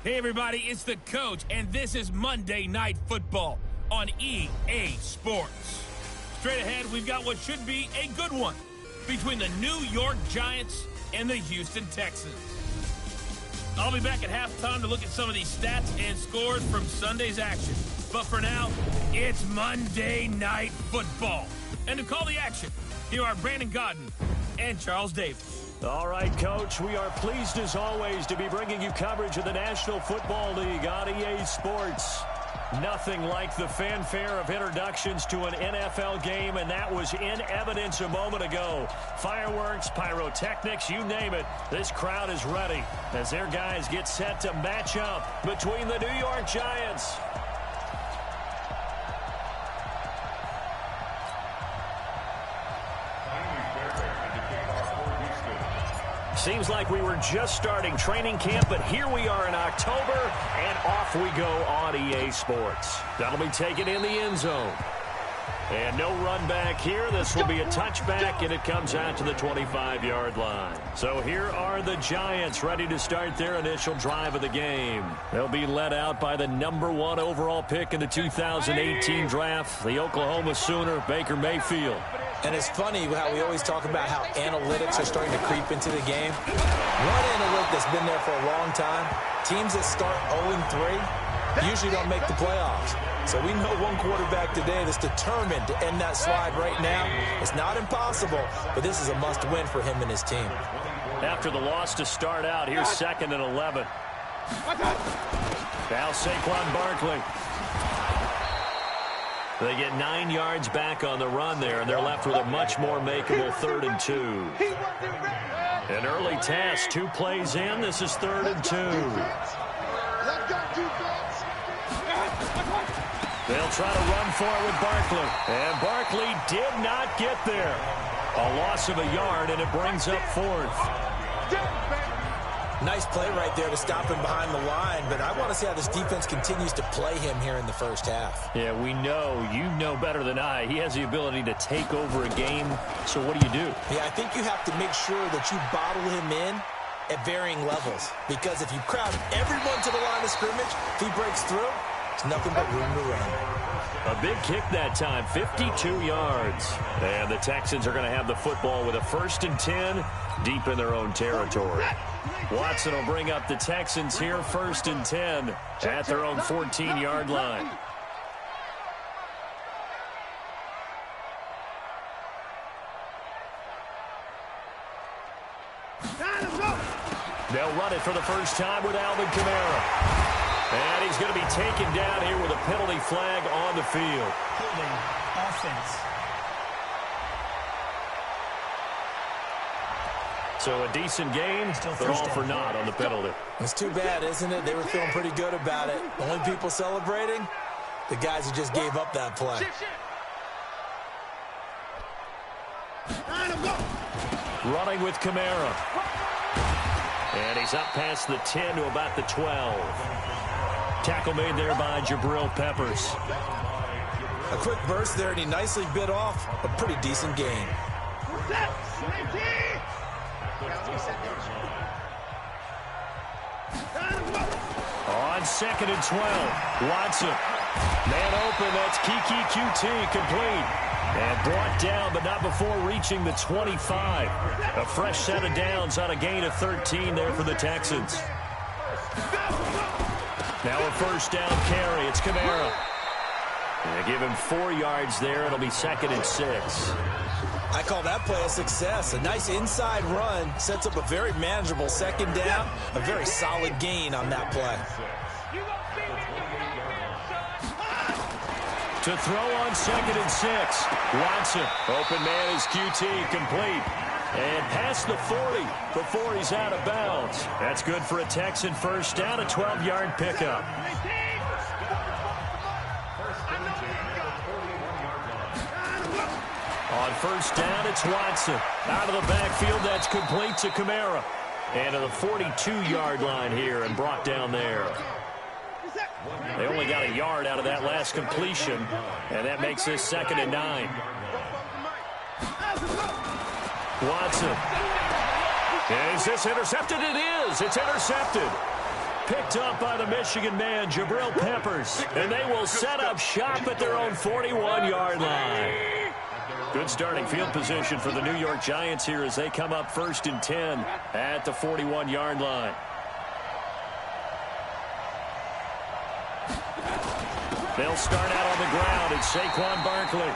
Hey everybody, it's the coach, and this is Monday Night Football on EA Sports. Straight ahead, we've got what should be a good one between the New York Giants and the Houston Texans. I'll be back at halftime to look at some of these stats and scores from Sunday's action. But for now, it's Monday Night Football. And to call the action, here are Brandon Godden and Charles Davis. All right, Coach, we are pleased as always to be bringing you coverage of the National Football League on EA Sports. Nothing like the fanfare of introductions to an NFL game, and that was in evidence a moment ago. Fireworks, pyrotechnics, you name it. This crowd is ready as their guys get set to match up between the New York Giants. Seems like we were just starting training camp, but here we are in October, and off we go on EA Sports. That'll be taken in the end zone. And no run back here. This will be a touchback, and it comes out to the 25-yard line. So here are the Giants ready to start their initial drive of the game. They'll be led out by the #1 overall pick in the 2018 draft, the Oklahoma Sooner, Baker Mayfield. And it's funny how we always talk about how analytics are starting to creep into the game. One analytic that's been there for a long time, teams that start 0-3 usually don't make the playoffs. So we know one quarterback today that's determined to end that slide right now. It's not impossible, but this is a must-win for him and his team. After the loss to start out, here's 2nd and 11. Now Saquon Barkley. They get 9 yards back on the run there, and they're left with a much more makeable 3rd and 2. An early test, 2 plays in. This is 3rd and 2. They'll try to run for it with Barkley. And Barkley did not get there. A loss of a yard, and it brings up 4th. Nice play right there to stop him behind the line, but I want to see how this defense continues to play him here in the first half. Yeah, we know. You know better than I. He has the ability to take over a game, so what do? Yeah, I think you have to make sure that you bottle him in at varying levels, because if you crowd everyone to the line of scrimmage, if he breaks through, it's nothing but room to run. A big kick that time, 52 yards. And the Texans are going to have the football with a 1st and 10 deep in their own territory. Watson will bring up the Texans here, 1st and 10 at their own 14-yard line. They'll run it for the first time with Alvin Kamara. And he's going to be taken down here with a penalty flag on the field. Holding offense. So a decent game, but all for naught on the penalty. It's too bad, isn't it? They were feeling pretty good about it. The only people celebrating, the guys who just gave up that play. Running with Kamara. And he's up past the 10 to about the 12. Tackle made there by Jabril Peppers. A quick burst there, and he nicely bit off a pretty decent gain. On 2nd and 12, Watson. Man open, that's Kiki QT, complete. And brought down, but not before reaching the 25. A fresh set of downs on a gain of 13 there for the Texans. Now a 1st down carry. It's Kamara. They give him 4 yards there. It'll be 2nd and 6. I call that play a success. A nice inside run sets up a very manageable 2nd down. A very solid gain on that play. To throw on 2nd and 6. Watson. Open man is QT, complete. And past the 40 before he's out of bounds. That's good for a Texan 1st down, a 12-yard pickup. On 1st down, it's Watson. Out of the backfield, that's complete to Kamara. And to the 42-yard line here and brought down there. They only got a yard out of that last completion, and that makes this 2nd and 9. Watson. Is this intercepted? It is. It's intercepted. Picked up by the Michigan man, Jabril Peppers. And they will set up shop at their own 41-yard line. Good starting field position for the New York Giants here as they come up 1st and 10 at the 41-yard line. They'll start out on the ground. It's Saquon Barkley.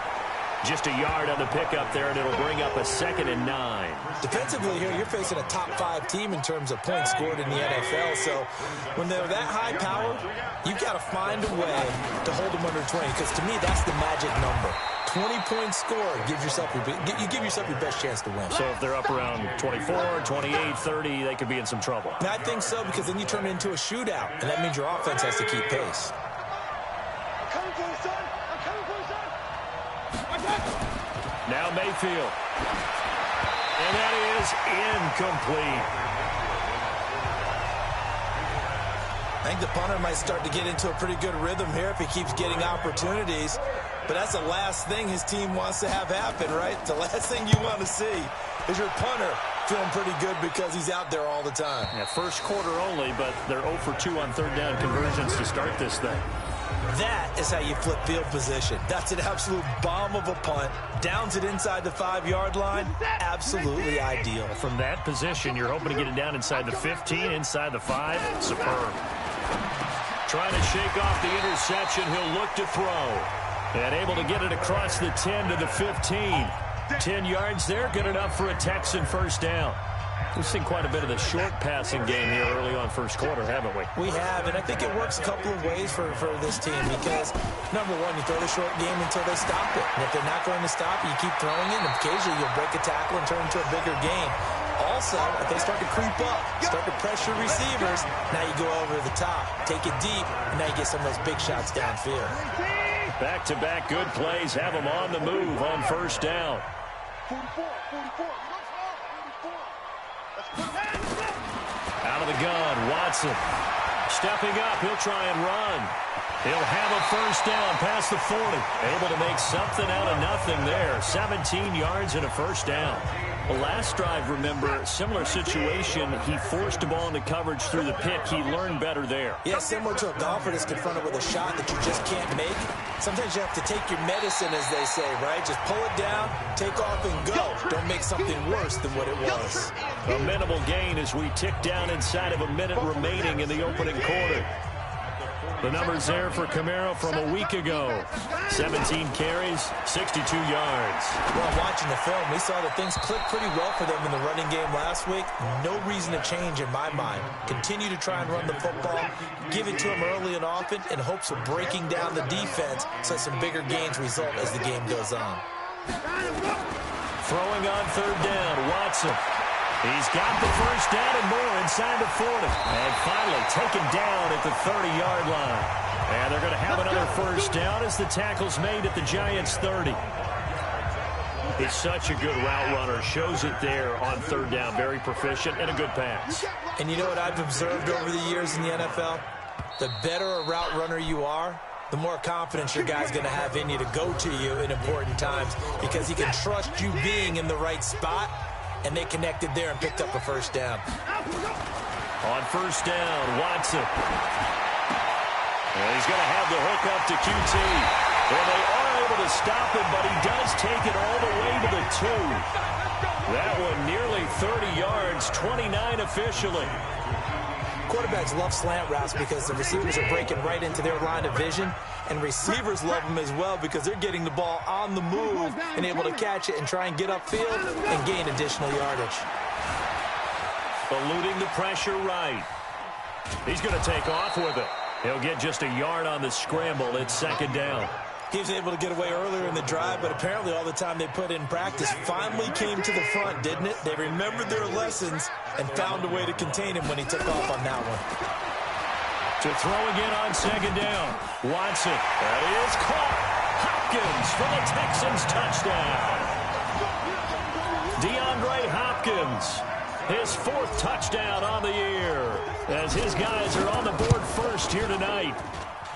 Just a yard on the pickup there, and it'll bring up a 2nd and 9. Defensively here, you're facing a top 5 team in terms of points scored in the NFL. So when they're that high power, you've got to find a way to hold them under 20. Because to me, that's the magic number. 20-point score gives yourself you give yourself your best chance to win. So if they're up around 24, 28, 30, they could be in some trouble. And I think so, because then you turn it into a shootout, and that means your offense has to keep pace. Now Mayfield. And that is incomplete. I think the punter might start to get into a pretty good rhythm here if he keeps getting opportunities. But that's the last thing his team wants to have happen, right? The last thing you want to see is your punter feeling pretty good because he's out there all the time. Yeah, first quarter only, but they're 0 for 2 on 3rd down conversions to start this thing. That is how you flip field position. That's an absolute bomb of a punt. Downs it inside the 5-yard line. Absolutely ideal. From that position, you're hoping to get it down inside the 15, inside the 5. Superb. Trying to shake off the interception. He'll look to throw. And able to get it across the 10 to the 15. 10 yards there, good enough for a Texan 1st down. We've seen quite a bit of the short passing game here early on 1st quarter, haven't we? We have, and I think it works a couple of ways for this team because, number one, you throw the short game until they stop it. And if they're not going to stop it, you keep throwing it, and occasionally you'll break a tackle and turn into a bigger game. Also, if they start to creep up, start to pressure receivers, now you go over the top, take it deep, and now you get some of those big shots downfield. Back-to-back good plays have them on the move on 1st down. 44. Out of the gun, Watson. Stepping up, he'll try and run. He'll have a 1st down past the 40. Able to make something out of nothing there. 17 yards and a 1st down. The last drive, remember, similar situation. He forced the ball into coverage through the pick. He learned better there. Yeah, similar to a golfer that's confronted with a shot that you just can't make. Sometimes you have to take your medicine, as they say, right? Just pull it down, take off, and go. Don't make something worse than what it was. A minimal gain as we tick down inside of a minute remaining in the opening quarter. The numbers there for Camaro from a week ago. 17 carries, 62 yards. Well, watching the film, we saw that things clicked pretty well for them in the running game last week. No reason to change in my mind. Continue to try and run the football, give it to them early and often in hopes of breaking down the defense so some bigger gains result as the game goes on. Throwing on 3rd down, Watson. He's got the 1st down and more inside the 40. And finally taken down at the 30-yard line. And they're going to have another 1st down as the tackle's made at the Giants' 30. He's such a good route runner. Shows it there on 3rd down. Very proficient and a good pass. And you know what I've observed over the years in the NFL? The better a route runner you are, the more confidence your guy's going to have in you to go to you in important times because he can trust you being in the right spot. And they connected there and picked up a 1st down. On 1st down, Watson. And he's going to have the hook up to QT. And they are able to stop him, but he does take it all the way to the 2. That one nearly 30 yards, 29 officially. Quarterbacks love slant routes because the receivers are breaking right into their line of vision, and receivers love them as well because they're getting the ball on the move and able to catch it and try and get upfield and gain additional yardage. Eluding the pressure right. He's going to take off with it. He'll get just a yard on the scramble. It's 2nd down. He was able to get away earlier in the drive, but apparently all the time they put in practice finally came to the front, didn't it? They remembered their lessons and found a way to contain him when he took off on that one. To throw again on 2nd down. Watson. That is caught. Hopkins for the Texans touchdown. DeAndre Hopkins. His 4th touchdown on the year as his guys are on the board first here tonight.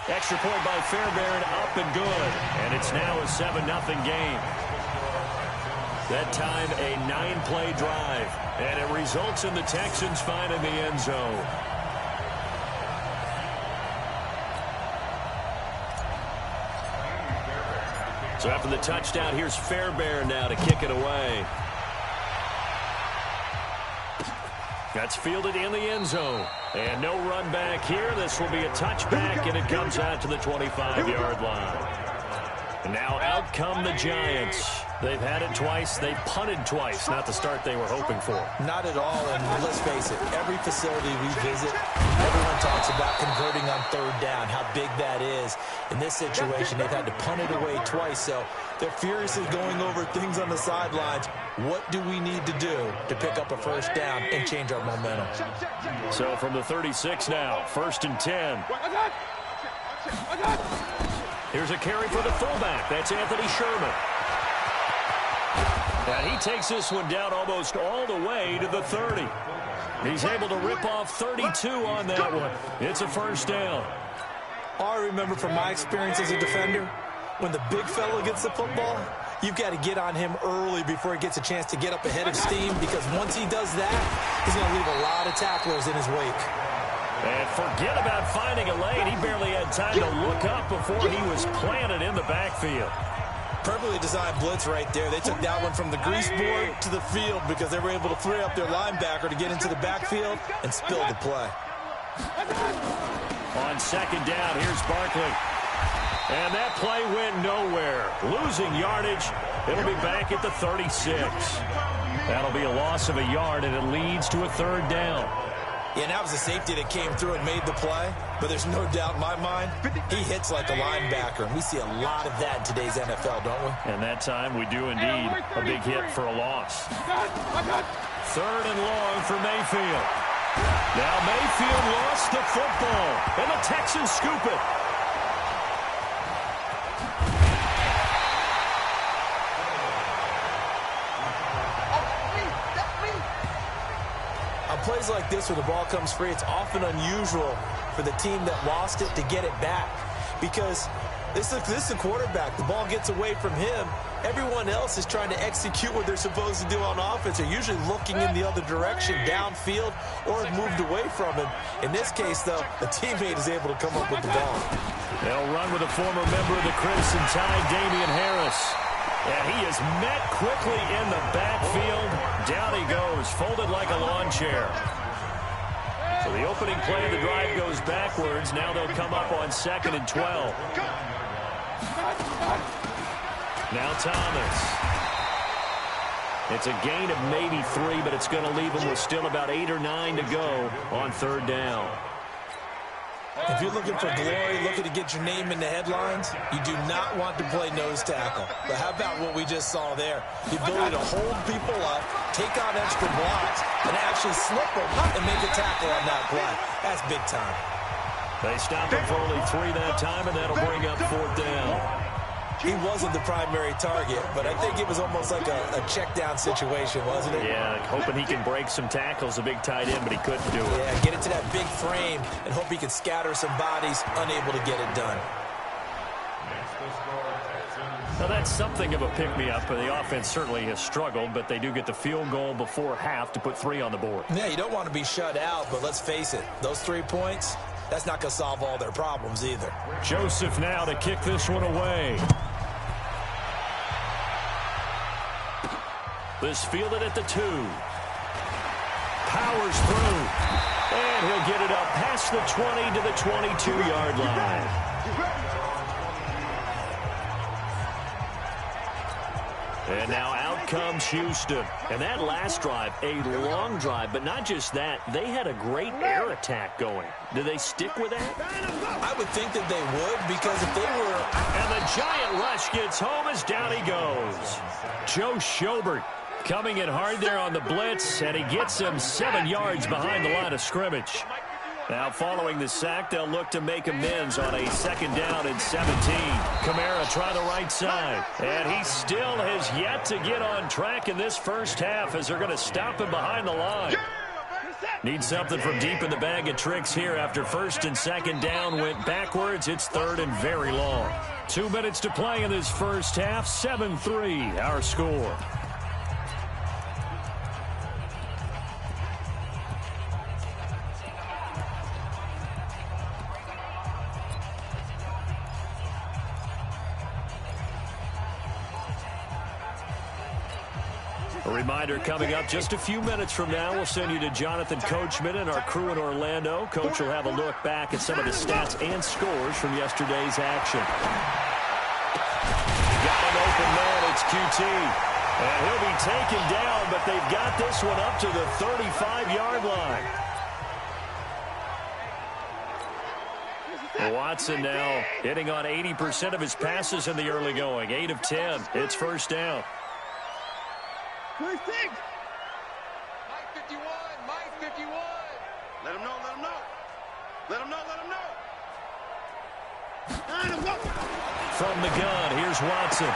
Extra point by Fairbairn, up and good. And it's now a 7-0 game. That time a 9-play drive. And it results in the Texans finding the end zone. So after the touchdown, here's Fairbairn now to kick it away. That's fielded in the end zone. And no run back here. This will be a touchback, and it comes out to the 25-yard line. And now out come the Giants. They've had it twice. They've punted twice. Not the start they were hoping for. Not at all, and let's face it, every facility we visit, everyone talks about converting on third down, how big that is. In this situation, they've had to punt it away twice, so they're furiously going over things on the sidelines. What do we need to do to pick up a first down and change our momentum? So from the 36 now, 1st and 10. Here's a carry for the fullback. That's Anthony Sherman. And he takes this one down almost all the way to the 30. He's able to rip off 32 on that one. It's a first down. All I remember from my experience as a defender, when the big fella gets the football, you've got to get on him early before he gets a chance to get up ahead of steam, because once he does that, he's going to leave a lot of tacklers in his wake. And forget about finding a lane. He barely had time to look up before he was planted in the backfield. Perfectly designed blitz right there. They took that one from the grease board to the field because they were able to free up their linebacker to get into the backfield and spill the play. On second down, here's Barkley. And that play went nowhere. Losing yardage. It'll be back at the 36. That'll be a loss of a yard, and it leads to a third down. Yeah, and that was a safety that came through and made the play. But there's no doubt in my mind, he hits like a linebacker. And we see a lot of that in today's NFL, don't we? And that time we do indeed. A big hit for a loss. Third and long for Mayfield. Now Mayfield lost the football. And the Texans scoop it. On plays like this where the ball comes free, it's often unusual for the team that lost it to get it back, because this is a quarterback. The ball gets away from him. Everyone else is trying to execute what they're supposed to do on offense. They're usually looking in the other direction, downfield, or moved away from him. In this case, though, the teammate is able to come up with the ball. They'll run with a former member of the Crimson Tide, Damian Harris. And he is met quickly in the backfield. Down he goes, folded like a lawn chair. So the opening play of the drive goes backwards. Now they'll come up on 2nd and 12. Now Thomas. It's a gain of maybe 3, but it's going to leave him with still about 8 or 9 to go on third down. If you're looking for glory, looking to get your name in the headlines, you do not want to play nose tackle. But how about what we just saw there? The ability to hold people up, take on extra blocks, and actually slip them and make a tackle on that play. That's big time. They stop him for only 3 that time, and that'll bring up 4th down. He wasn't the primary target, but I think it was almost like a check down situation, wasn't it? Yeah, hoping he can break some tackles, a big tight end, but he couldn't do it. Yeah, get into that big frame and hope he can scatter some bodies, unable to get it done. Now that's something of a pick-me-up. The offense certainly has struggled, but they do get the field goal before half to put 3 on the board. Yeah, you don't want to be shut out, but let's face it, those 3 points, that's not going to solve all their problems either. Joseph now to kick this one away. This fielded at the 2. Powers through. And he'll get it up past the 20 to the 22-yard line. And now out comes Houston. And that last drive, a long drive, but not just that. They had a great air attack going. Do they stick with that? I would think that they would, because if they were... And the giant rush gets home as down he goes. Joe Schobert coming in hard there on the blitz, and he gets him 7 yards behind the line of scrimmage. Now following the sack, they'll look to make amends on a 2nd down and 17. Kamara try the right side, and he still has yet to get on track in this first half as they're going to stop him behind the line. Need something from deep in the bag of tricks here after 1st and 2nd down went backwards. It's 3rd and very long. 2 minutes to play in this first half. 7-3 our score. A reminder coming up just a few minutes from now, we'll send you to Jonathan Coachman and our crew in Orlando. Coach will have a look back at some of the stats and scores from yesterday's action. Got an open man, it's QT. And he'll be taken down, but they've got this one up to the 35-yard line. Watson now hitting on 80% of his passes in the early going. 8 of 10. It's first down. Mike 51, Mike 51. Let him know, let him know. Let him know, let him know. From the gun, here's Watson.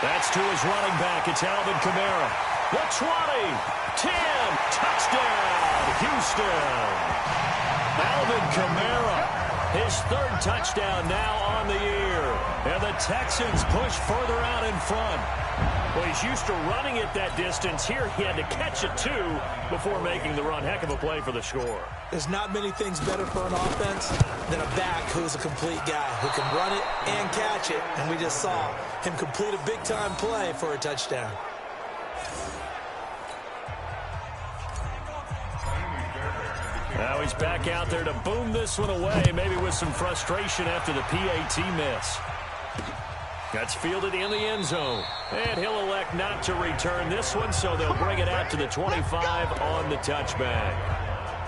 That's to his running back. It's Alvin Kamara. The 20, 10, touchdown, Houston. Alvin Kamara. His third touchdown now on the year. And the Texans push further out in front. Well, he's used to running it that distance. Here he had to catch it, too, before making the run. Heck of a play for the score. There's not many things better for an offense than a back who's a complete guy who can run it and catch it. And we just saw him complete a big-time play for a touchdown. Now he's back out there to boom this one away, maybe with some frustration after the PAT miss. That's fielded in the end zone. And he'll elect not to return this one, so they'll bring it out to the 25 on the touchback.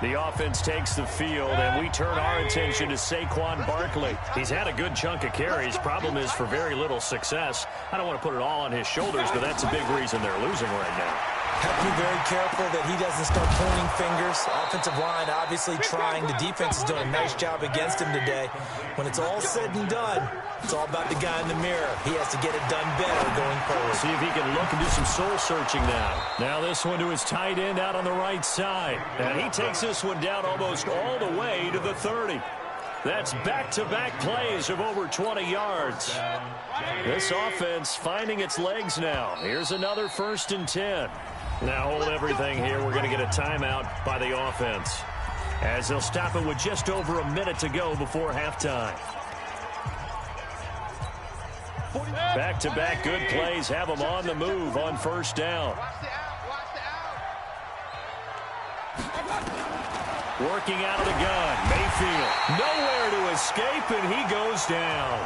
The offense takes the field, and we turn our attention to Saquon Barkley. He's had a good chunk of carries. Problem is for very little success. I don't want to put it all on his shoulders, but that's a big reason they're losing right now. Have to be very careful that he doesn't start pointing fingers. Offensive line obviously trying. The defense is doing a nice job against him today. When it's all said and done, it's all about the guy in the mirror. He has to get it done better going forward. See if he can look and do some soul-searching now. Now this one to his tight end out on the right side. And he takes this one down almost all the way to the 30. That's back-to-back plays of over 20 yards. This offense finding its legs now. Here's another 1st and 10. Now hold everything here. We're going to get a timeout by the offense, as they'll stop it with just over a minute to go before halftime. Back-to-back good plays have them on the move on 1st down. Working out of the gun, Mayfield. Nowhere to escape, and he goes down.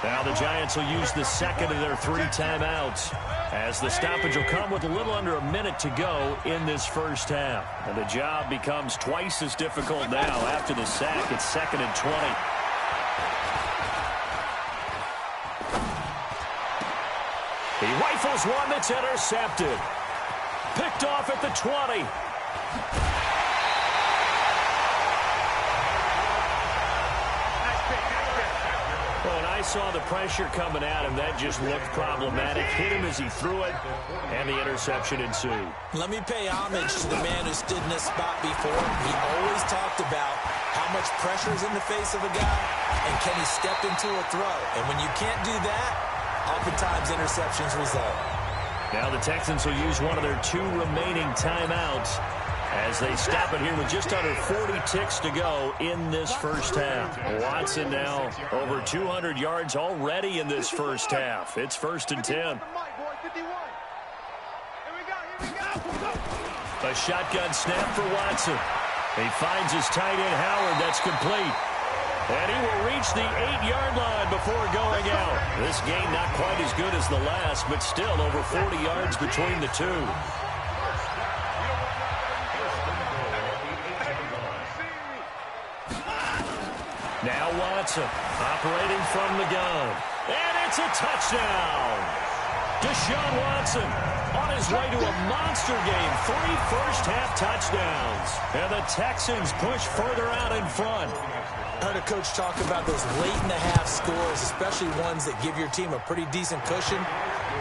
Now the Giants will use the second of their 3 timeouts, as the stoppage will come with a little under a minute to go in this first half. And the job becomes twice as difficult now after the sack. It's 2nd and 20. He rifles one that's intercepted. Picked off at the 20. I saw the pressure coming at him. That just looked problematic. Hit him as he threw it, and the interception ensued. Let me pay homage to the man who stood in this spot before. He always talked about how much pressure is in the face of a guy, and can he step into a throw. And when you can't do that, oftentimes interceptions result. Now the Texans will use one of their 2 remaining timeouts as they stop it here with just under 40 ticks to go in this first half. Watson now over 200 yards already in this first half. It's 1st and 10. A shotgun snap for Watson. He finds his tight end Howard. That's complete. And he will reach the 8-yard line before going out. This game not quite as good as the last, but still over 40 yards between the two. Now Watson operating from the gun. And it's a touchdown. Deshaun Watson on his way to a monster game. 3 first-half touchdowns. And the Texans push further out in front. I heard a coach talk about those late-in-the-half scores, especially ones that give your team a pretty decent cushion.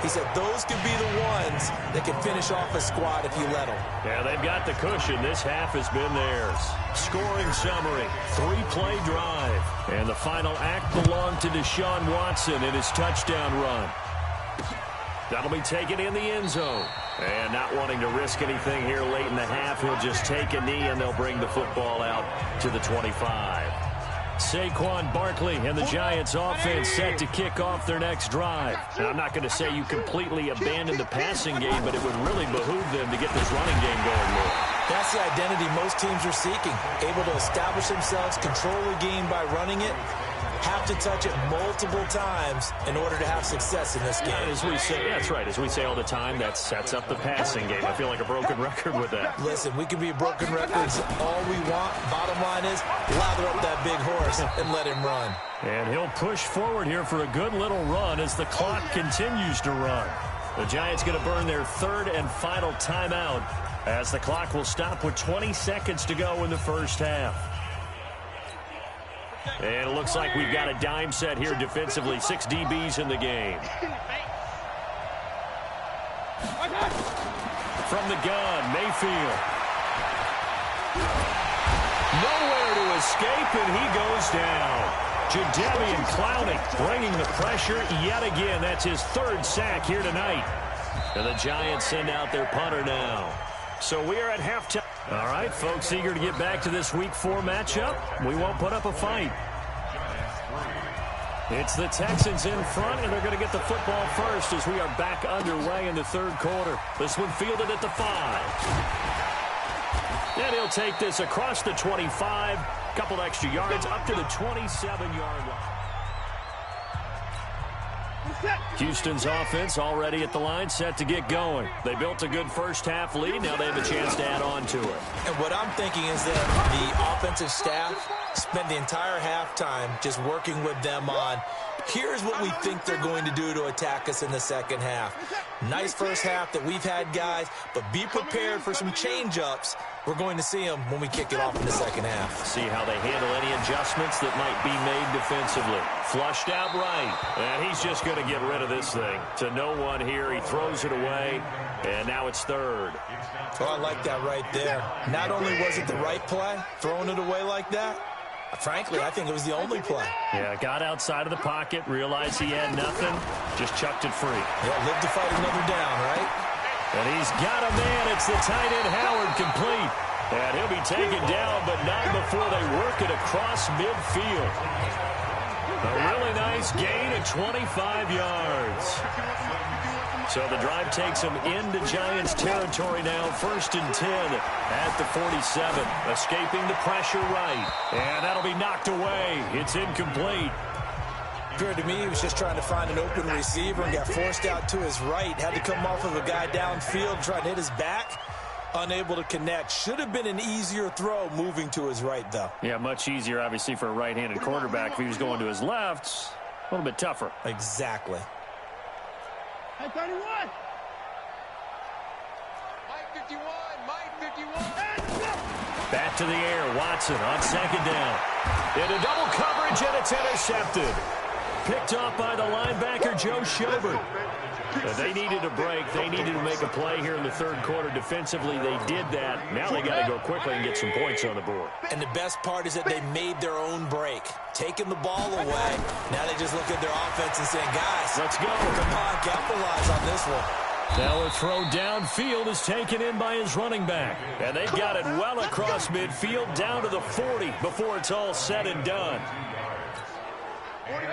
He said those could be the ones that can finish off a squad if you let them. Yeah, they've got the cushion. This half has been theirs. Scoring summary, 3-play drive. And the final act belonged to Deshaun Watson in his touchdown run. That'll be taken in the end zone. And not wanting to risk anything here late in the half, he'll just take a knee and they'll bring the football out to the 25. Saquon Barkley and the Giants offense set to kick off their next drive. Now, I'm not going to say you completely abandon the passing game, but it would really behoove them to get this running game going more. That's the identity most teams are seeking. Able to establish themselves, control the game by running it, have to touch it multiple times in order to have success in this game. As we say, yeah, that's right. As we say all the time, that sets up the passing game. I feel like a broken record with that. Listen, we can be broken records all we want. Bottom line is, lather up that big horse and let him run. And he'll push forward here for a good little run as the clock continues to run. The Giants going to burn their third and final timeout as the clock will stop with 20 seconds to go in the first half. And it looks like we've got a dime set here defensively. 6 DBs in the game. From the gun, Mayfield. Nowhere to escape, and he goes down. Jadeveon Clowney bringing the pressure yet again. That's his third sack here tonight. And the Giants send out their punter now. So we are at halftime. All right, folks, eager to get back to this Week 4 matchup. We won't put up a fight. It's the Texans in front, and they're going to get the football first as we are back underway in the third quarter. This one fielded at the 5. And he'll take this across the 25. Couple extra yards up to the 27-yard line. Houston's offense already at the line, set to get going. They built a good first-half lead. Now they have a chance to add on to it. And what I'm thinking is that the offensive staff spent the entire halftime just working with them on, here's what we think they're going to do to attack us in the second half. Nice first half that we've had, guys, but be prepared for some change-ups. We're going to see them when we kick it off in the second half. See how they handle any adjustments that might be made defensively. Flushed out right, and he's just going to get rid of this thing. To no one here, he throws it away, and now it's third. Oh, I like that right there. Not only was it the right play, throwing it away like that, frankly, I think it was the only play. Yeah, got outside of the pocket, realized he had nothing, just chucked it free. Yeah, live to fight another down, right? And he's got a man. It's the tight end, Howard, complete. And he'll be taken down, but not before they work it across midfield. A really nice gain of 25 yards. So the drive takes him into Giants territory now. 1st and 10 at the 47. Escaping the pressure right. And that'll be knocked away. It's incomplete. Appeared to me he was just trying to find an open receiver and got forced out to his right. Had to come off of a guy downfield, trying to hit his back. Unable to connect. Should have been an easier throw moving to his right, though. Yeah, much easier, obviously, for a right-handed quarterback. If he was going to his left, a little bit tougher. Exactly. Hey, 31. Mike 51. Mike 51. Back to the air. Watson on second down. Into double coverage, and it's intercepted. Picked off by the linebacker, Joe Schobert. They needed a break. They needed to make a play here in the third quarter. Defensively, they did that. Now they got to go quickly and get some points on the board. And the best part is that they made their own break. Taking the ball away. Now they just look at their offense and saying, guys, let's go. Come on, capitalize on this one. Now a throw downfield is taken in by his running back. And they've got it well across midfield down to the 40 before it's all said and done.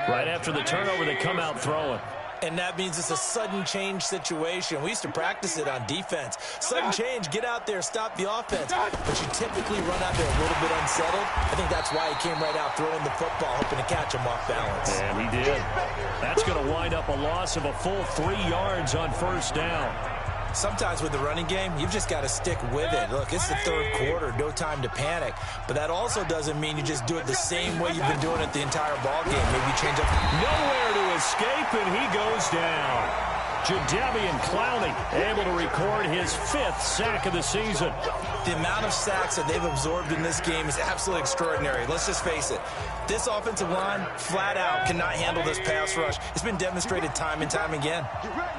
Right after the turnover, they come out throwing. And that means it's a sudden change situation. We used to practice it on defense. Sudden change, get out there, stop the offense. But you typically run out there a little bit unsettled. I think that's why he came right out throwing the football, hoping to catch him off balance. And he did. That's going to wind up a loss of a full 3 yards on first down. Sometimes with the running game, you've just got to stick with it. Look, it's the third quarter, no time to panic. But that also doesn't mean you just do it the same way you've been doing it the entire ball game. Maybe change up. Nowhere to escape, and he goes down. Jadeveon Clowney able to record his 5th sack of the season. The amount of sacks that they've absorbed in this game is absolutely extraordinary. Let's just face it. This offensive line, flat out, cannot handle this pass rush. It's been demonstrated time and time again.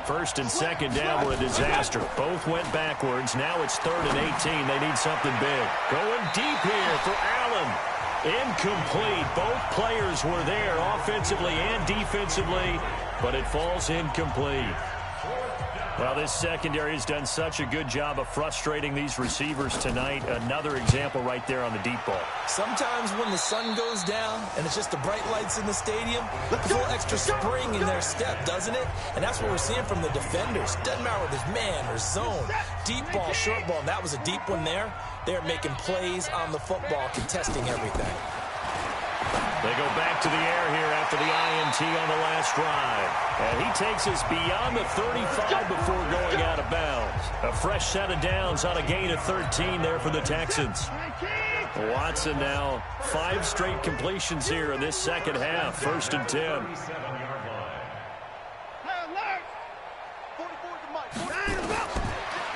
1st and 2nd down were a disaster. Both went backwards. Now it's 3rd and 18. They need something big. Going deep here for Allen. Incomplete. Both players were there offensively and defensively, but it falls incomplete. Well, this secondary has done such a good job of frustrating these receivers tonight. Another example right there on the deep ball. Sometimes when the sun goes down and it's just the bright lights in the stadium, there's a little extra spring in their step, doesn't it? And that's what we're seeing from the defenders. Doesn't matter whether it's man or zone, deep ball, short ball. And that was a deep one there. They're making plays on the football, contesting everything. They go back to the air here after the INT on the last drive. And he takes us beyond the 35 before going out of bounds. A fresh set of downs on a gain of 13 there for the Texans. Watson now 5 straight completions here in this second half. 1st and 10.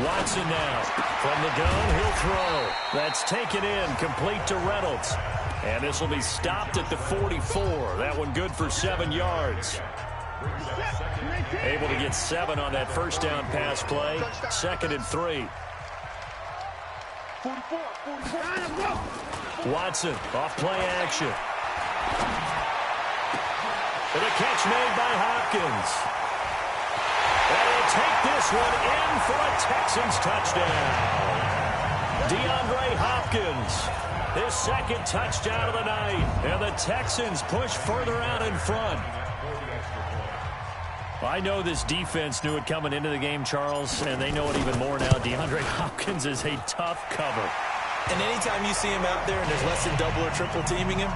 Watson now from the gun. He'll throw. That's taken in, complete to Reynolds. And this will be stopped at the 44. That one good for 7 yards. Able to get 7 on that first down pass play. 2nd and 3. Watson off play action. And a catch made by Hopkins. And he'll take this one in for a Texans touchdown. DeAndre Hopkins. His 2nd touchdown of the night. And the Texans push further out in front. I know this defense knew it coming into the game, Charles, and they know it even more now. DeAndre Hopkins is a tough cover. And anytime you see him out there and there's less than double or triple teaming him,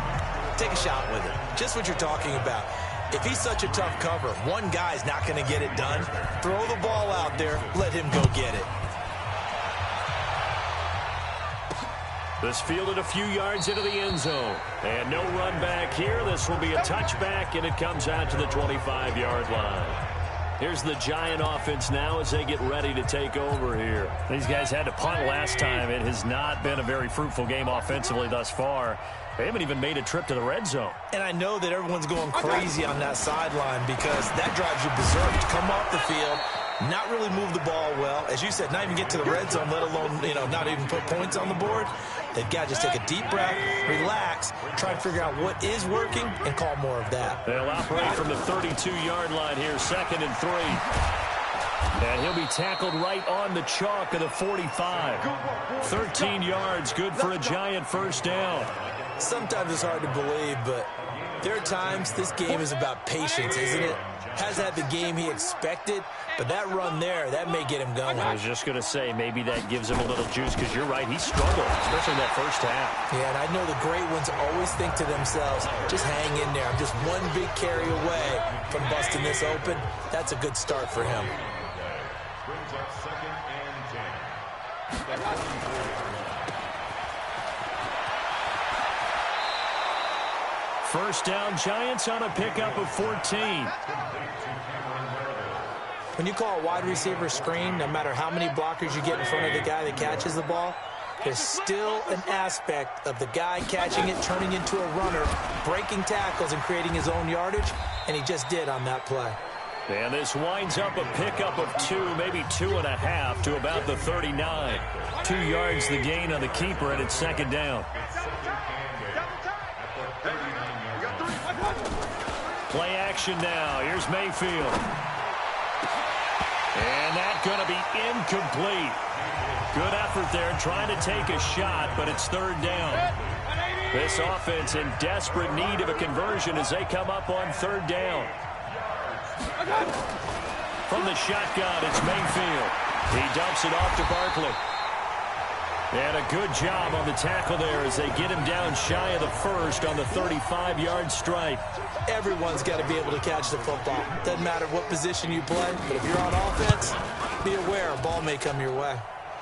take a shot with it. Just what you're talking about. If he's such a tough cover, one guy's not going to get it done. Throw the ball out there. Let him go get it. This fielded a few yards into the end zone. And no run back here. This will be a touchback, and it comes out to the 25-yard line. Here's the Giant offense now as they get ready to take over here. These guys had to punt last time. It has not been a very fruitful game offensively thus far. They haven't even made a trip to the red zone. And I know that everyone's going crazy on that sideline because that drives you berserk to come off the field, not really move the ball well. As you said, not even get to the red zone, let alone, not even put points on the board. They've got to just take a deep breath, relax, try to figure out what is working, and call more of that. They'll operate from the 32-yard line here, 2nd and 3. And he'll be tackled right on the chalk of the 45. 13 yards, good for a Giant first down. Sometimes it's hard to believe, but there are times this game is about patience, isn't it? Hasn't had the game he expected, but that run there, that may get him going. I was just going to say, maybe that gives him a little juice, because you're right, he struggled, especially in that first half. Yeah, and I know the great ones always think to themselves, just hang in there. I'm just one big carry away from busting this open. That's a good start for him. First down, Giants on a pickup of 14. When you call a wide receiver screen, no matter how many blockers you get in front of the guy that catches the ball, there's still an aspect of the guy catching it, turning into a runner, breaking tackles and creating his own yardage, and he just did on that play. And this winds up a pickup of 2, maybe 2.5 to about the 39. 2 yards the gain on the keeper, and it's 2nd down. Play action now. Here's Mayfield. And that's going to be incomplete. Good effort there, trying to take a shot, but it's 3rd down. This offense in desperate need of a conversion as they come up on 3rd down. From the shotgun, it's Mayfield. He dumps it off to Barkley. And a good job on the tackle there as they get him down shy of the first on the 35-yard stripe. Everyone's got to be able to catch the football. Doesn't matter what position you play, but if you're on offense, be aware a ball may come your way.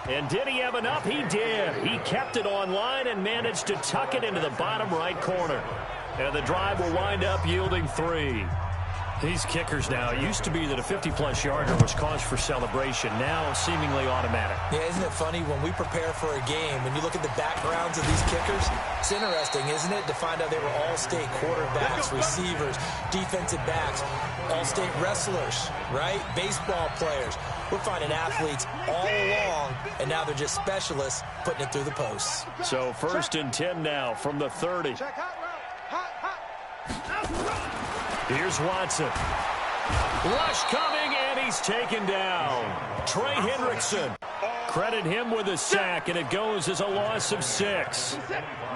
And did he have enough? He did. He kept it on line and managed to tuck it into the bottom right corner. And the drive will wind up yielding 3. These kickers now, it used to be that a 50-plus yarder was cause for celebration. Now seemingly automatic. Yeah, isn't it funny when we prepare for a game, when you look at the backgrounds of these kickers, it's interesting, isn't it, to find out they were all-state quarterbacks, receivers, defensive backs, all-state wrestlers, right? Baseball players. We're finding athletes all along, and now they're just specialists putting it through the posts. So 1st and 10 now from the 30. Here's Watson. Rush coming, and he's taken down. Trey Hendrickson. Credit him with a sack, and it goes as a loss of 6.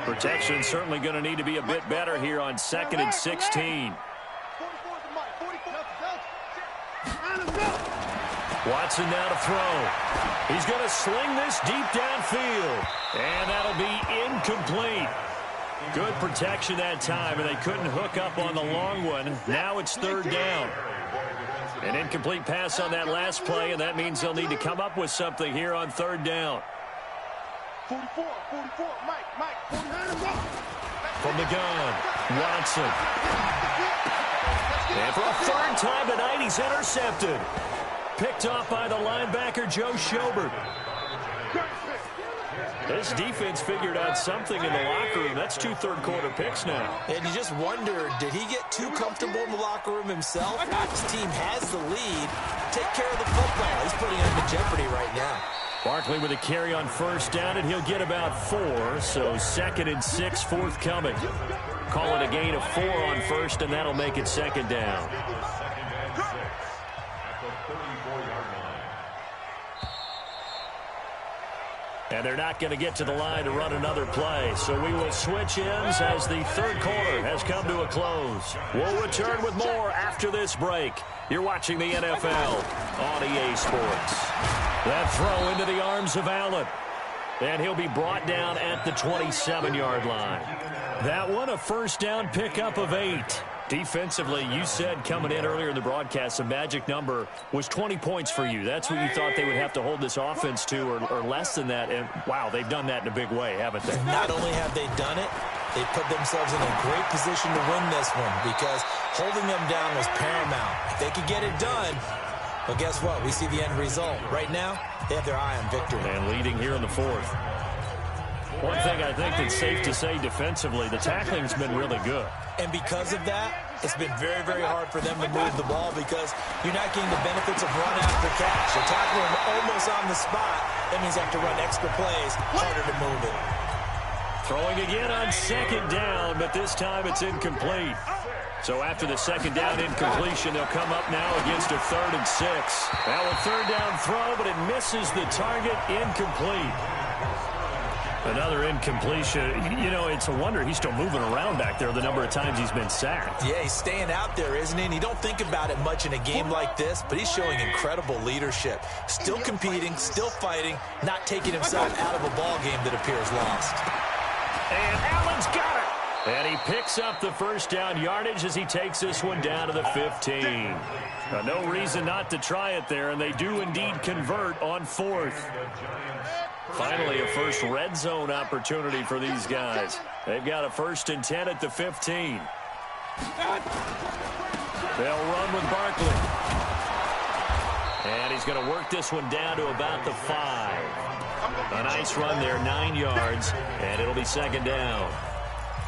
Protection certainly going to need to be a bit better here on 2nd and 16. Watson now to throw. He's going to sling this deep downfield, and that'll be incomplete. Good protection that time, and they couldn't hook up on the long one. Now it's 3rd down. An incomplete pass on that last play, and that means they'll need to come up with something here on 3rd down. 44, Mike, 49. From the gun, Watson. And for a 3rd time tonight, he's intercepted. Picked off by the linebacker, Joe Schobert. This defense figured out something in the locker room. That's 2 third-quarter picks now. And you just wonder, did he get too comfortable in the locker room himself? His team has the lead. Take care of the football. He's putting it into jeopardy right now. Barkley with a carry on 1st down, and he'll get about 4. So 2nd and 6 forthcoming. Call it a gain of 4 on 1st, and that'll make it 2nd down. And they're not going to get to the line to run another play. So we will switch ends as the 3rd quarter has come to a close. We'll return with more after this break. You're watching the NFL on EA Sports. That throw into the arms of Allen. And he'll be brought down at the 27-yard line. That one, a 1st down pickup of 8. Defensively, you said coming in earlier in the broadcast, the magic number was 20 points for you. That's what you thought they would have to hold this offense to, or less than that. And, wow, they've done that in a big way, haven't they? Not only have they done it, they put themselves in a great position to win this one because holding them down was paramount. If they could get it done, well, guess what? We see the end result. Right now, they have their eye on victory. And leading here in the 4th. One thing I think that's safe to say defensively, the tackling's been really good. And because of that, it's been very, very hard for them to move the ball because you're not getting the benefits of run after catch. You're tackling them almost on the spot. That means you have to run extra plays, harder to move it. Throwing again on 2nd down, but this time it's incomplete. So after the 2nd down incompletion, they'll come up now against a 3rd and 6. Now a 3rd down throw, but it misses the target, incomplete. Another incompletion. You know, it's a wonder he's still moving around back there the number of times he's been sacked. Yeah, he's staying out there, isn't he? And you don't think about it much in a game like this, but he's showing incredible leadership. Still competing, still fighting, not taking himself out of a ball game that appears lost. And Allen's got it. And he picks up the 1st down yardage as he takes this one down to the 15. No reason not to try it there, and they do indeed convert on 4th. Finally, a first red zone opportunity for these guys. They've got a 1st and 10 at the 15. They'll run with Barkley. And he's going to work this one down to about the 5. A nice run there, 9 yards, and it'll be 2nd down.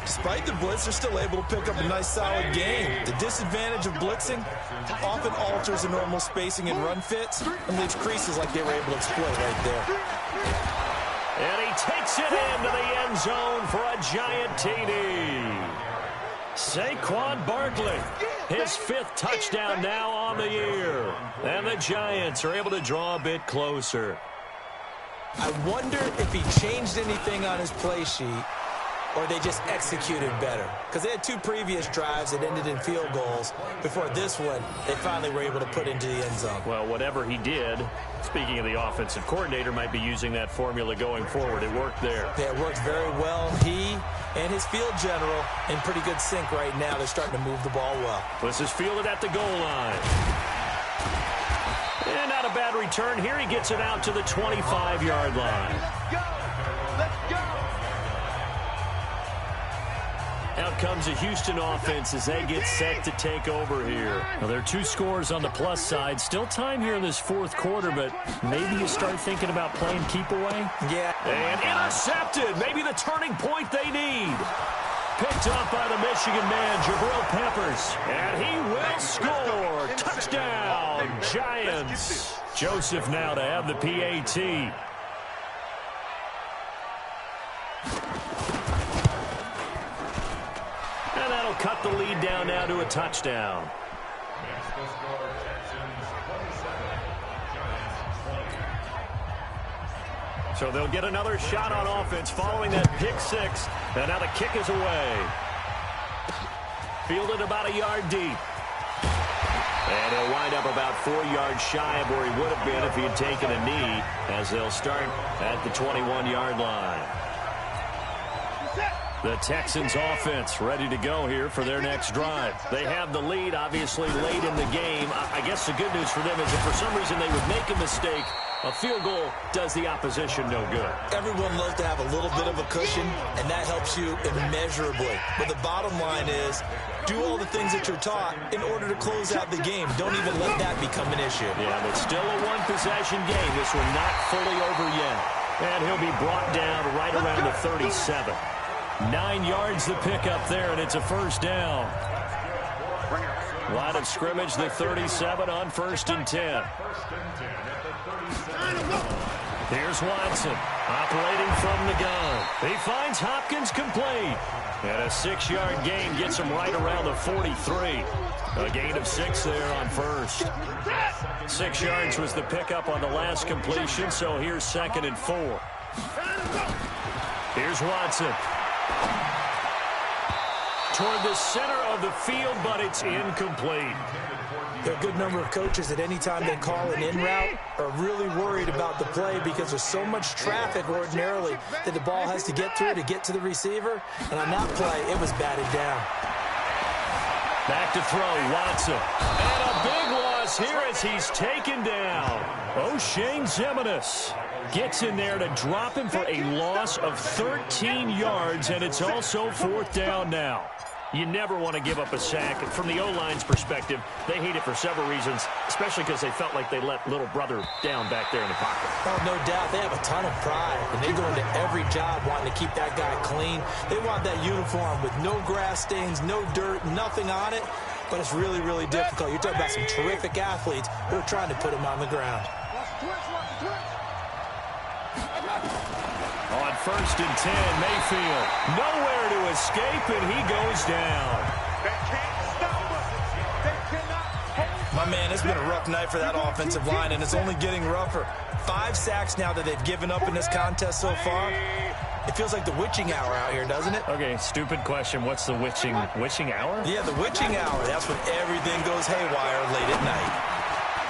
Despite the blitz, they're still able to pick up a nice, solid gain. The disadvantage of blitzing often alters the normal spacing and run fits and leaves creases like they were able to exploit right there. And he takes it into the end zone for a giant TD. Saquon Barkley, his 5th touchdown now on the year. And the Giants are able to draw a bit closer. I wonder if he changed anything on his play sheet or they just executed better. Because they had 2 previous drives that ended in field goals. Before this one, they finally were able to put into the end zone. Well, whatever he did, speaking of the offensive coordinator, might be using that formula going forward. It worked there. Yeah, it worked very well. He and his field general in pretty good sync right now. They're starting to move the ball well. This is fielded at the goal line. And not a bad return here. He gets it out to the 25-yard line. Let's go! Out comes a Houston offense as they get set to take over here. Well, there are 2 scores on the plus side. Still time here in this 4th quarter, but maybe you start thinking about playing keep away. Yeah. And intercepted. Maybe the turning point they need. Picked up by the Michigan man, Jabril Peppers. And he will score. Touchdown, Giants. Joseph now to have the PAT. And that'll cut the lead down now to a touchdown. So they'll get another shot on offense following that pick six. And now the kick is away. Fielded about a yard deep. And he'll wind up about 4 yards shy of where he would have been if he had taken a knee, as they'll start at the 21-yard line. The Texans offense ready to go here for their next drive. They have the lead, obviously, late in the game. I guess the good news for them is if for some reason they would make a mistake, a field goal does the opposition no good. Everyone loves to have a little bit of a cushion, and that helps you immeasurably. But the bottom line is, do all the things that you're taught in order to close out the game. Don't even let that become an issue. Yeah, but still a one-possession game. This one not fully over yet. And he'll be brought down right around the 37. 9 yards the pickup there, and it's a first down. Line of scrimmage, the 37 on 1st and 10. Here's Watson, operating from the gun. He finds Hopkins complete. And a 6-yard gain gets him right around the 43. A gain of 6 there on first. 6 yards was the pickup on the last completion, so here's 2nd and 4. Here's Watson. Toward the center of the field, but it's incomplete. There are a good number of coaches at any time they call an in route are really worried about the play because there's so much traffic ordinarily that the ball has to get through to get to the receiver. And on that play, it was batted down. Back to throw, Watson. And a big loss here as he's taken down. O'Shane Ximines gets in there to drop him for a loss of 13 yards, and it's also 4th down now. You never want to give up a sack. From the O-line's perspective, they hate it for several reasons, especially because they felt like they let little brother down back there in the pocket. Oh, no doubt. They have a ton of pride, and they go into every job wanting to keep that guy clean. They want that uniform with no grass stains, no dirt, nothing on it, but it's really, really difficult. You're talking about some terrific athletes who are trying to put him on the ground. On 1st and 10, Mayfield nowhere to escape, and he goes down. My man, it's been a rough night for that offensive line, and it's only getting rougher. 5 sacks now that they've given up in this contest so far. It feels like the witching hour out here, doesn't it? Okay, stupid question. What's the witching hour? Yeah, the witching hour. That's when everything goes haywire late at night.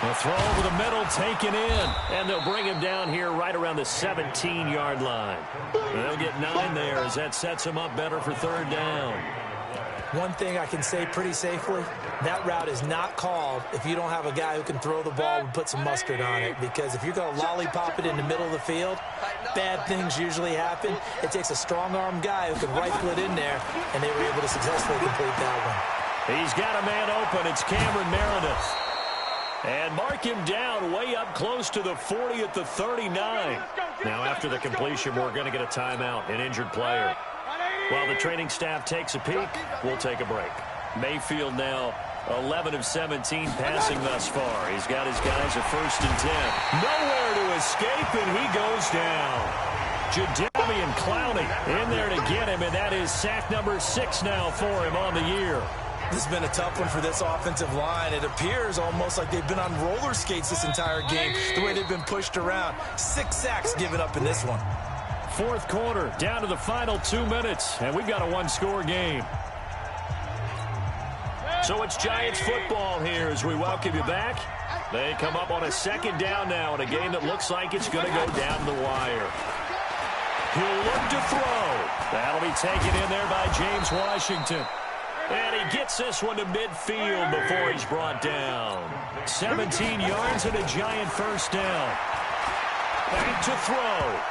The throw over the middle, taken in, and they'll bring him down here right around the 17-yard line. They'll get 9 there as that sets him up better for 3rd down. One thing I can say pretty safely, that route is not called if you don't have a guy who can throw the ball and put some mustard on it, because if you're going to lollipop it in the middle of the field, bad things usually happen. It takes a strong-arm guy who can rifle it in there, and they were able to successfully complete that one. He's got a man open. It's Cameron Meredith. And mark him down way up close to the 40 at the 39. Now after the completion, we're going to get a timeout, an injured player. While the training staff takes a peek, we'll take a break. Mayfield now 11 of 17 passing thus far. He's got his guys at 1st and 10. Nowhere to escape, and he goes down. Jadeveon Clowney in there to get him, and that is sack number 6 now for him on the year. This has been a tough one for this offensive line. It appears almost like they've been on roller skates this entire game, the way they've been pushed around. 6 sacks given up in this one. 4th quarter, down to the final 2 minutes, and we've got a 1-score game. So it's Giants football here as we welcome you back. They come up on a 2nd down now in a game that looks like it's going to go down the wire. He'll look to throw. That'll be taken in there by James Washington. And he gets this one to midfield before he's brought down. 17 yards and a Giant 1st down. Back to throw.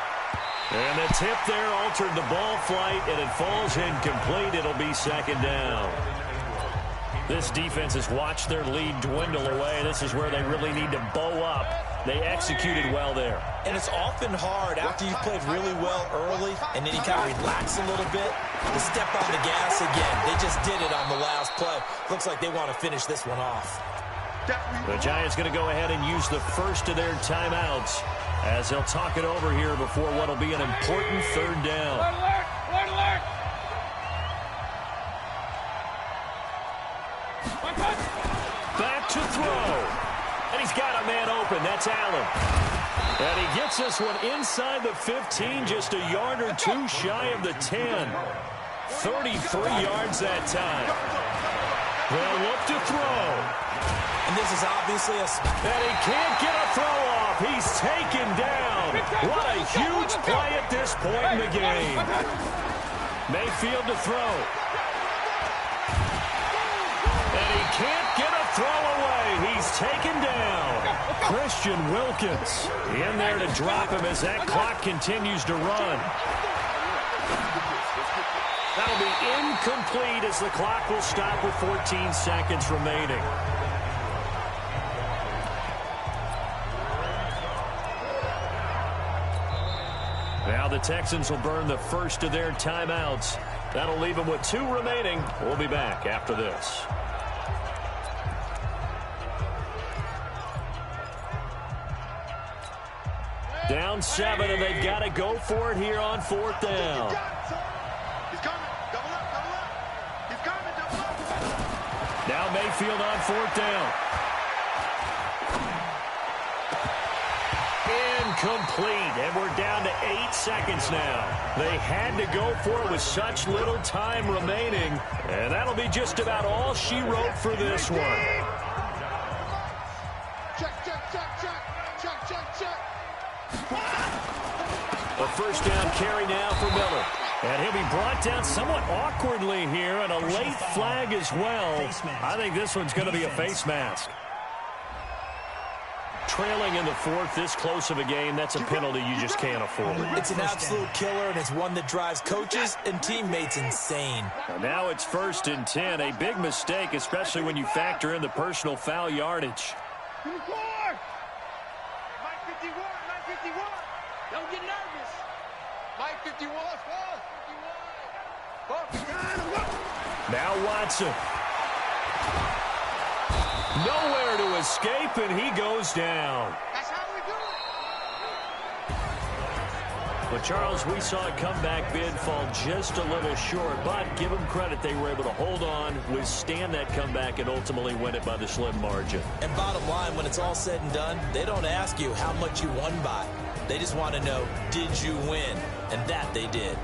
And the tip there altered the ball flight, and it falls incomplete. It'll be 2nd down. This defense has watched their lead dwindle away. This is where they really need to bow up. They executed well there. And it's often hard after you've played really well early and then you kind of relax a little bit to step on the gas again. They just did it on the last play. Looks like they want to finish this one off. The Giants going to go ahead and use the first of their timeouts as they'll talk it over here before what will be an important 3rd down. Back to throw. And he's got a man open. That's Allen. And he gets this one inside the 15, just a yard or two shy of the 10. 33 yards that time. They'll look to throw. And this is obviously a... And he can't get a throw off. He's taken down. What a huge play at this point in the game. Mayfield to throw. And he can't get a throw away. He's taken down. Christian Wilkins in there to drop him as that clock continues to run. That'll be incomplete as the clock will stop with 14 seconds remaining. Now the Texans will burn the first of their timeouts. That'll leave them with 2 remaining. We'll be back after this. Down 7, and they've got to go for it here on 4th down. He's coming. Double up, double up. He's coming, double up. Now Mayfield on 4th down. Incomplete, and we're down to 8 seconds now. They had to go for it with such little time remaining, and that'll be just about all she wrote for this one. Check, check, check, check. Check, check, check. A first down carry now for Miller. And he'll be brought down somewhat awkwardly here, and a late flag as well. I think this one's going to be a face mask. Trailing in the 4th, this close of a game, that's a penalty you just can't afford. It's an absolute killer, and it's one that drives coaches and teammates insane. And now it's 1st and 10. A big mistake, especially when you factor in the personal foul yardage. Mike 51, Mike 51. Don't get nervous. Mike 51, fall 51. Now Watson. Nowhere to escape, and he goes down. That's how we do it. But, Charles, we saw a comeback bid fall just a little short, but give them credit, they were able to hold on, withstand that comeback, and ultimately win it by the slim margin. And bottom line, when it's all said and done, they don't ask you how much you won by. They just want to know, did you win? And that they did.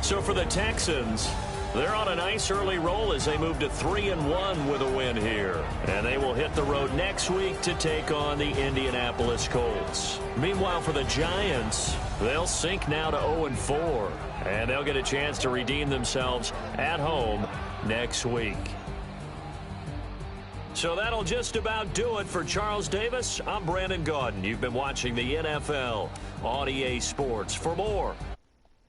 So for the Texans, they're on a nice early roll as they move to 3-1 with a win here. And they will hit the road next week to take on the Indianapolis Colts. Meanwhile, for the Giants, they'll sink now to 0-4. And they'll get a chance to redeem themselves at home next week. So that'll just about do it for Charles Davis. I'm Brandon Gaudin. You've been watching the NFL on EA Sports. For more